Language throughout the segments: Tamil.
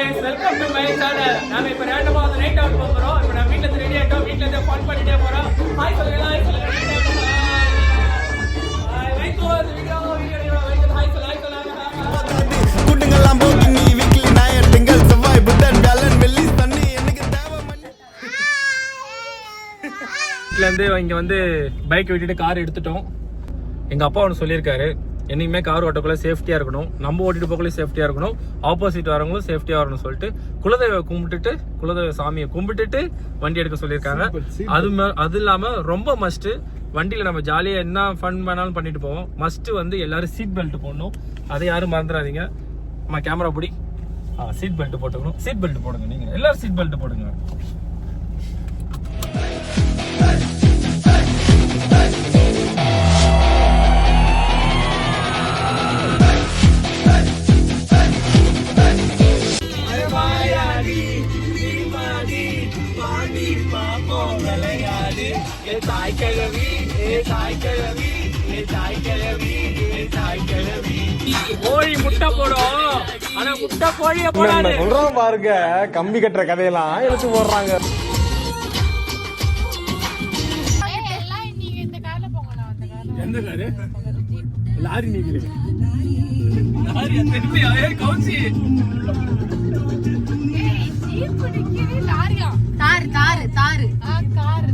guys, welcome to my channel. நாம இப்ப ரேண்டமா வந்து நைட் அவுட் போறோம். இப்ப நான் வீட்ல இருந்து ரெடி ஆயிட்டோம். வீட்ல இருந்து ஃபன் பண்ணிட்டே போறோம். ஹாய் சொல்லுங்க, ஹாய் சொல்லுங்க. ஹாய் வைகோ இந்த வீடியோ ஹாய் சொல்லுங்க. குண்டுங்கலாம் போட்டு நீ வீக்லி நாயர் திங்கள் செவ்வாய் புதன் வியாழன் வெள்ளி சனி எனக்கு தேவை மணி. வீட்ல இருந்து இங்க வந்து பைக் விட்டுட்டு கார் எடுத்துட்டோம். எங்க அப்பா ஒன்று சொல்லியிருக்காரு, என்னைக்குமே கார் ஓட்டக்குள்ள சேஃப்டியா இருக்கணும், நம்ம ஓட்டிட்டு போக்குள்ள சேஃப்டியா இருக்கணும், ஆப்போசிட் வரவங்களும் சேஃப்டியா வரணும்னு சொல்லிட்டு குலதெய்வ கும்பிட்டுட்டு குலதெய்வ சாமியை கும்பிட்டுட்டு வண்டி எடுக்க சொல்லியிருக்காங்க. அது இல்லாம ரொம்ப மஸ்ட், வண்டியில நம்ம ஜாலியா என்ன ஃபன் பண்ணாலும் பண்ணிட்டு போவோம். மஸ்ட் வந்து எல்லாரும் சீட் பெல்ட் போடணும், அதை யாரும் மறந்துடாதீங்க. நம்ம கேமரா பிடி, சீட் பெல்ட் போட்டுக்கணும். சீட் பெல்ட் போடுங்க, நீங்க எல்லாரும் சீட் பெல்ட் போடுங்க. கோழி முட்டை போடும், ஆனா முட்டை கோழிய போடாது. சொல்றோம் பாருங்க, கம்பி கட்டுற கதையெல்லாம் எடுத்து போடுறாங்க. எந்த காரு? லாரி நீங்க லாரி திருப்பி கவுச்சி தாரு தாரு தாரு கார்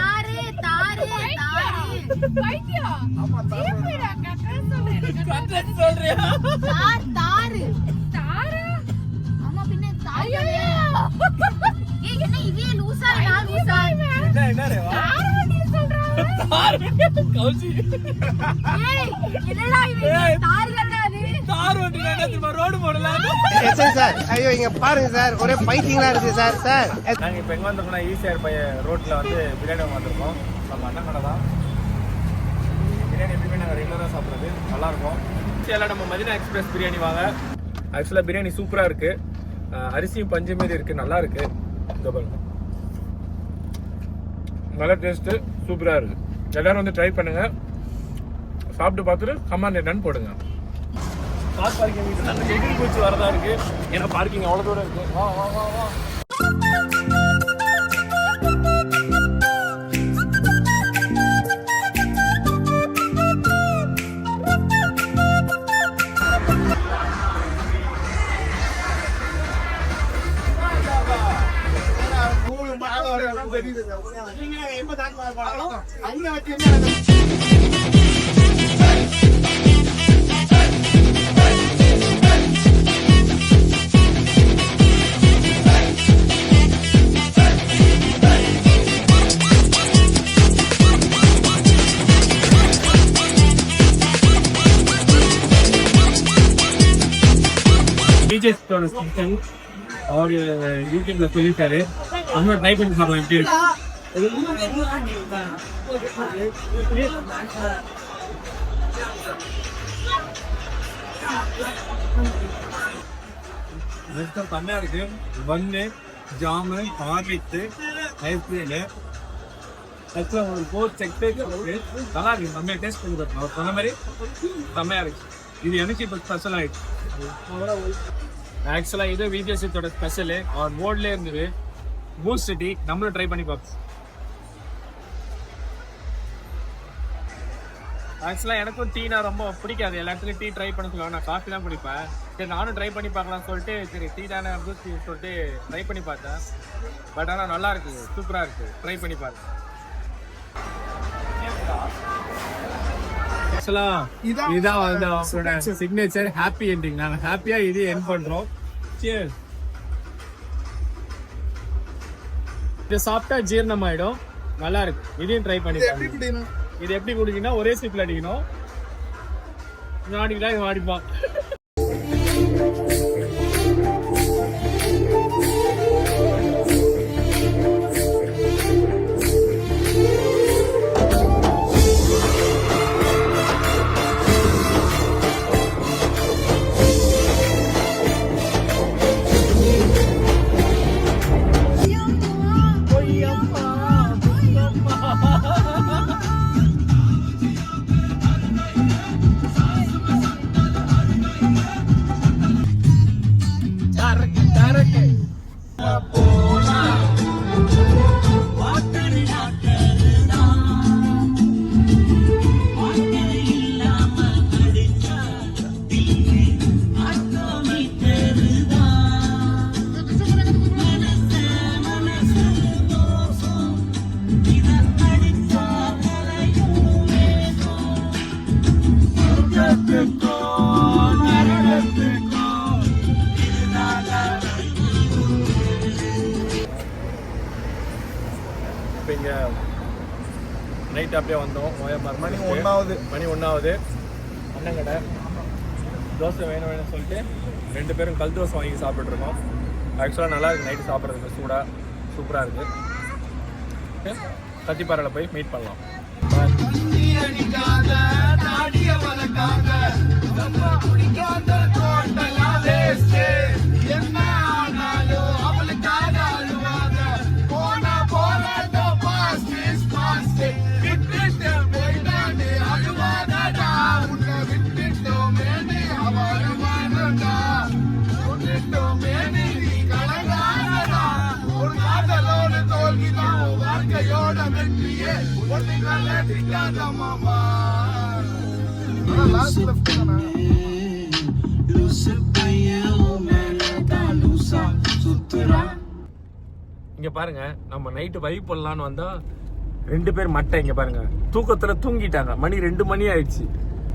தாரு தாரு பைத்தியா சொல்றியா? தார் தாரு தாரு ஆமா பின்ன தாரு ஏய் என்ன இவே லூசா நான் லூசா என்ன ரே வா தார் கவுசி ஏய் என்னடா இவே தார் கட்டாது தார் வந்து என்ன ரோட் போடலாம். சார் சார் ஐயோ இங்க பாருங்க சார், ஒரே பைத்தியங்களா இருக்கு சார். சார் நாங்க இப்ப எங்க வந்திருக்கோம்னா ஈசிஆர் பைய ரோட்ல வந்து பிரியாணி வந்திருக்கோம். நம்ம அண்ணன் கடை தான். பிரியாணி எப்பவுமே நாங்கள் ரெகுலராக சாப்பிட்றது நல்லா இருக்கும். எல்லாம் நம்ம மதினா எக்ஸ்பிரஸ் பிரியாணி வாங்க. ஆக்சுவலாக பிரியாணி சூப்பராக இருக்கு, அரிசியும் பஞ்சு மாரி இருக்கு, நல்லா இருக்கு. இந்த பாருங்க, நல்ல டேஸ்ட்டு, சூப்பராக இருக்கு. எல்லாரும் வந்து ட்ரை பண்ணுங்க, சாப்பிட்டு பார்த்துட்டு கமெண்ட் என்னன்னு போடுங்க. கார் பார்க்கிங் எகிரி பூச்சி வரதா இருக்கு, ஏன்னா பார்க்கிங் அவ்வளோ தூரம் இருக்கு. வா வா வா வா. और यूट्यूब சொல்லிட்டாரு, அவங்க ட்ரை பண்ணி பார்க்கலாம் எப்படி இருக்கு. பண்ணா இருக்கு, பன்னு ஜாமு ஹார்லிக்ஸு ஐஸ்கிரீமு ஒரு 4 செக் நல்லா இருக்கு. செம்மையா டேஸ்ட் பண்ணி பார்த்தோம், அவர் சொன்ன மாதிரி செம்மையா இருக்கு. இது எனக்கு இப்போ ஸ்பெஷல் ஆயிடுச்சு. ஆக்சுவலாக இது விஜேசியோட ஸ்பெஷலு, அவர் போர்ட்லேயே இருந்தது பூஸ்ட் டீ. நம்மளும் ட்ரை பண்ணி பார்ப்போம். ஆக்சுவலாக எனக்கும் டீனா ரொம்ப பிடிக்காது, எல்லா இடத்துலையும் டீ ட்ரை பண்ண சொல்லுவாங்க, நான் காஃபி தான் குடிப்பேன். சரி நானும் ட்ரை பண்ணி பார்க்கலாம்னு சொல்லிட்டு சரி டீ தானே பூஸ்ட் டீ சொல்லிட்டு ட்ரை பண்ணி பார்த்தேன். பட் ஆனால் நல்லா இருக்கு, சூப்பராக இருக்கு, ட்ரை பண்ணி பாருங்க. இதான் வந்து அவங்களோட சிக்னேச்சர் ஹாப்பி என்டிங். நாங்க ஹாப்பியா இது எண்ட் பண்றோம். Cheers. இது சாப்பிட்டா ஜீரணம் ஆயிடும், நல்லா இருக்கு. இதையும் ட்ரை பண்ணி பாருங்க. இது எப்படி குடிக்கணும், ஒரே சிப்ல அடிக்கணும். அடிக்கலாம், இது அடிப்பான். சாப்பிட்டு அப்படியே வந்தோம். மணி ஒன்றாவது. அண்ணன் கடை தோசை வேணும்னு சொல்லிட்டு 2 பேரும் கல் தோசை வாங்கி சாப்பிட்டுருக்கோம். ஆக்சுவலாக நல்லா இருக்குது நைட்டு சாப்பிட்றதுக்கு, சூப்பராக இருக்குது. கத்திப்பாறையில் போய் மீட் பண்ணலாம். இங்க பாருங்க, நம்ம நைட்டு வைப் பண்ணலான்னு வந்தா 2 பேர் மட்டை. இங்க பாருங்க, தூக்கத்துல தூங்கிட்டாங்க. மணி 2 மணி ஆயிடுச்சு.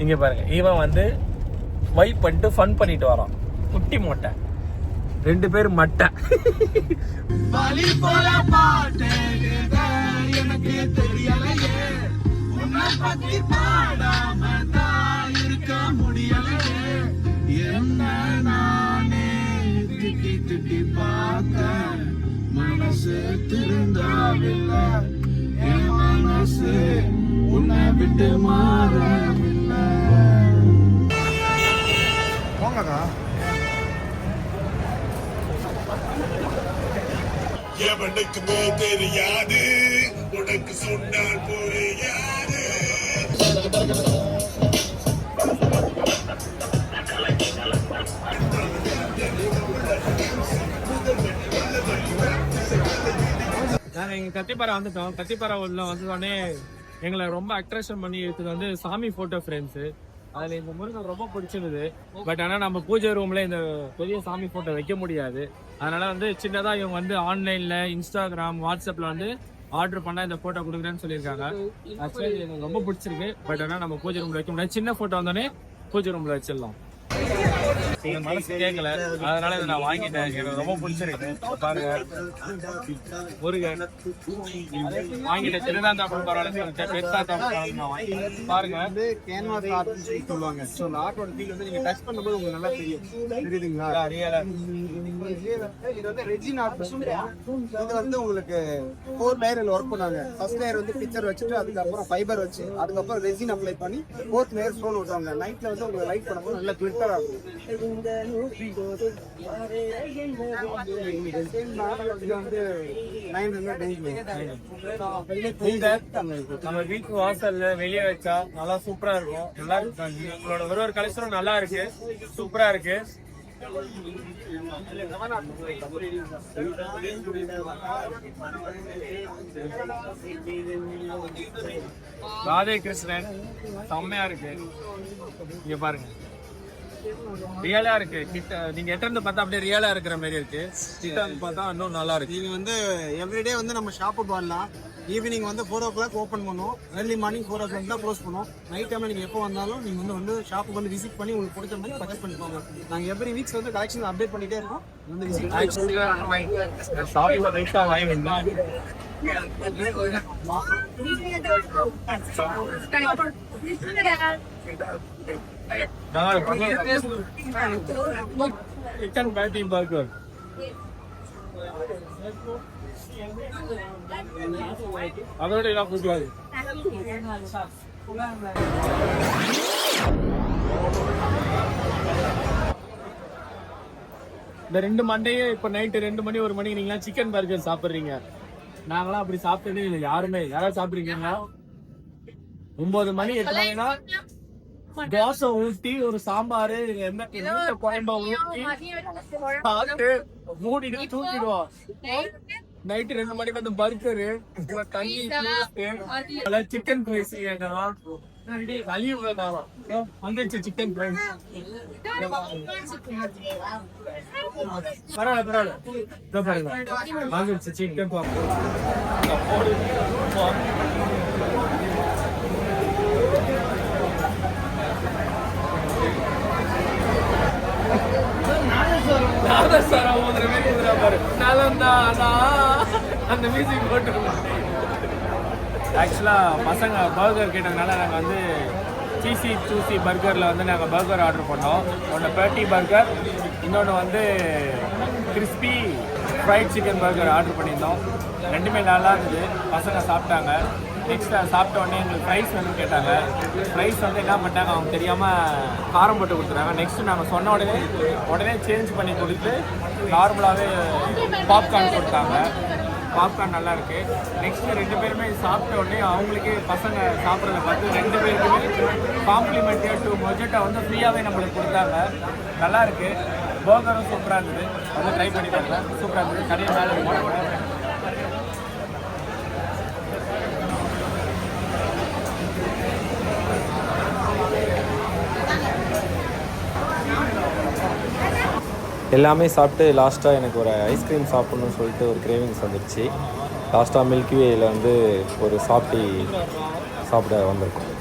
இங்க பாருங்க, இவன் வந்து வைப் பண்ணிட்டு ஃபன் பண்ணிட்டு வரான். குட்டி மொட்டை 2 பேர் மட்டை. எனக்கு தெரியலையே உன்னை பத்தி பாடாம தான் இருக்க முடியலையே. என்ன நானே திட்டி பார்க்க மனசு திருந்தாவில்லை. என் மனசு உன்னை விட்டு மாறவில்லை. போங்கக்கா. எவனுக்குமே தெரியாது, உனக்கு சொன்னால் புரியாது. நாங்கள் இங்கே கத்திப்பாறை வந்துட்டோம். கத்திப்பாறை உள்ள வந்தோடனே எங்களை ரொம்ப அட்ராக்ஷன் பண்ணி எடுத்தது வந்து சாமி ஃபோட்டோ ஃப்ரேம்ஸு. அதில் இந்த முருகன் ரொம்ப பிடிச்சிருந்தது. பட் ஆனால் நம்ம பூஜை ரூமில் இந்த பெரிய சாமி ஃபோட்டோ வைக்க முடியாது. அதனால் வந்து சின்னதாக இவங்க வந்து ஆன்லைனில் இன்ஸ்டாகிராம் வாட்ஸ்அப்பில் வந்து ஆர்டர் பண்ணால் இந்த ஃபோட்டோ கொடுக்குறேன்னு சொல்லியிருக்காங்க. ஆக்சுவலி எனக்கு ரொம்ப பிடிச்சிருக்கு. பட் ஆனால் நம்ம பூஜை ரூமில் வைக்க முடியாது. சின்ன ஃபோட்டோ வந்தோடனே பூஜை ரூமில் வச்சிடலாம். என் மனசு கேட்கல, அதனால இதை நான் வாங்கிட்டேன். எனக்கு ரொம்ப பிடிச்சிருக்கு. பாருங்க, முருகன் வாங்கிட்டேன். சின்னதா இருந்தா பரவாயில்ல, பெருசா பாருங்க. கேன்வாஸ் ஆர்ட் சொல்லுவாங்க. ஸோ அந்த ஆர்ட்டோட ஃபீல் வந்து நீங்க டச் பண்ணும்போது உங்களுக்கு நல்லா தெரியுதுங்களா? ரியலா இது வந்து ரெஜின் ஆர்ட். இது வந்து உங்களுக்கு 4 லேயர்ல ஒர்க் பண்ணாங்க. ஃபர்ஸ்ட் லேயர் வந்து பிக்சர் வச்சுட்டு அதுக்கப்புறம் ஃபைபர் வச்சு அதுக்கப்புறம் ரெஜின் அப்ளை பண்ணி 4th லேயர் ஸ்டோன் விட்டாங்க. நைட்ல வந்து உங்களுக்கு லைட் பண்ணும்போது நல்லா கிளிட்டரா இருக்கும். நம்ம வீட்டு வாசல்ல வெளியே வச்சா நல்லா சூப்பரா இருக்கும். நல்லா இருக்கு. உங்களோட ஒரு கலெக்ஷனும் நல்லா இருக்கு, சூப்பரா இருக்கு. ராதே கிருஷ்ணன் செம்மையா இருக்கு. இங்க பாருங்க, ரியலா இருக்கு. கிட்ட நீங்க எட்ட இருந்து பார்த்தா அப்படியே ரியலா இருக்கிற மாதிரி இருக்கு. கிட்ட வந்து பார்த்தா இன்னும் நல்லா இருக்கு. நீங்க வந்து எவ்ரிடே வந்து நம்ம ஷாப்புக்கு வரலாம். ஈவினிங் வந்து 4 o'clock ஓப்பன் பண்ணுவோம். ஏர்லி மார்னிங் 4 o'clock தான் க்ளோஸ் பண்ணுவோம். நைட் டைம்ல நீங்க எப்போ வந்தாலும் நீங்க வந்து ஷாப்புக்கு வந்து விசிட் பண்ணி உங்களுக்கு பிடிச்ச மாதிரி பர்ச்சேஸ் பண்ணிக்கோங்க. நாங்க எவ்ரி வீக்ஸ் வந்து கலெக்ஷன் அப்டேட் பண்ணிட்டே இருக்கோம். வந்து visit sorry for extra live in chicken பேட்டி பர்கர். அதோட எல்லாம் கூட்டுவாங்க. இந்த 2 மண்டையும் இப்ப நைட்டு 2 மணி 1 மணிக்கு நீங்களா சிக்கன் பர்கர் சாப்பிடுறீங்க. நாங்களாம் அப்படி சாப்பிட்டதே இல்லை. யாராவது சாப்பிடுறீங்களா? 9 மணி 8 மணினா தோசை ஊட்டி ஒரு சாம்பாரு குழம்பா ஊட்டி சாப்பிட்டு மூடிட்டு தூக்கிடுவோம். நைட்டு 2 மணிக்கு வந்து பர்கரு, தண்ணி, சிக்கன் ஃப்ரைஸ் வந்துச்சு. சிக்கன் ஃப்ரைஸ் பரவாயில்ல வந்துச்சு. சிக்கன் அந்த மியூசிக் போட்டு ஆக்சுவலாக பசங்க பர்கர் கேட்டதுனால நாங்கள் வந்து சீசி சூசி பர்கரில் வந்து நாங்கள் பர்கர் ஆர்டர் பண்ணோம். ஒன்று பேட்டி பர்கர், இன்னொன்று வந்து crispy fried chicken burger order பண்ணியிருந்தோம். ரெண்டுமே நல்லா இருந்தது, பசங்க சாப்பிட்டாங்க. நெக்ஸ்ட் சாப்பிட்ட உடனே எங்களுக்கு ப்ரைஸ் வந்து கேட்டாங்க. ப்ரைஸ் வந்து என்ன பண்ணிட்டாங்க, அவங்க தெரியாமல் காரம் போட்டு கொடுத்துட்டாங்க. நெக்ஸ்ட்டு நாங்கள் சொன்ன உடனே சேஞ்ச் பண்ணி கொடுத்து நார்மலாகவே பாப்கார்ன் கொடுத்தாங்க. பாப்கார்ன் நல்லா இருக்கு. நெக்ஸ்ட் 2 பேருமே சாப்பிட்ட உடனே அவங்களுக்கே பசங்க சாப்பிட்றத பார்த்து 2 பேருக்குமே காம்ப்ளிமெண்ட்ரியாக 2 மொஜெட்டா வந்து ஃப்ரீயாகவே நம்மளுக்கு கொடுத்தாங்க. நல்லா இருக்கு. பர்கரும் சூப்பராக இருந்தது, வந்து ட்ரை பண்ணி பார்க்கலாம். சூப்பராக இருந்தது. கடையை மேலே இருக்கு. எல்லாமே சாப்பிட்டு லாஸ்ட்டாக எனக்கு ஒரு ஐஸ்கிரீம் சாப்பிட்ணுன்னு சொல்லிட்டு ஒரு கிரேவிங்ஸ் வந்துடுச்சு. லாஸ்ட்டாக மில்கி வேயில் வந்து ஒரு சாப்பிட வந்திருக்கோம்.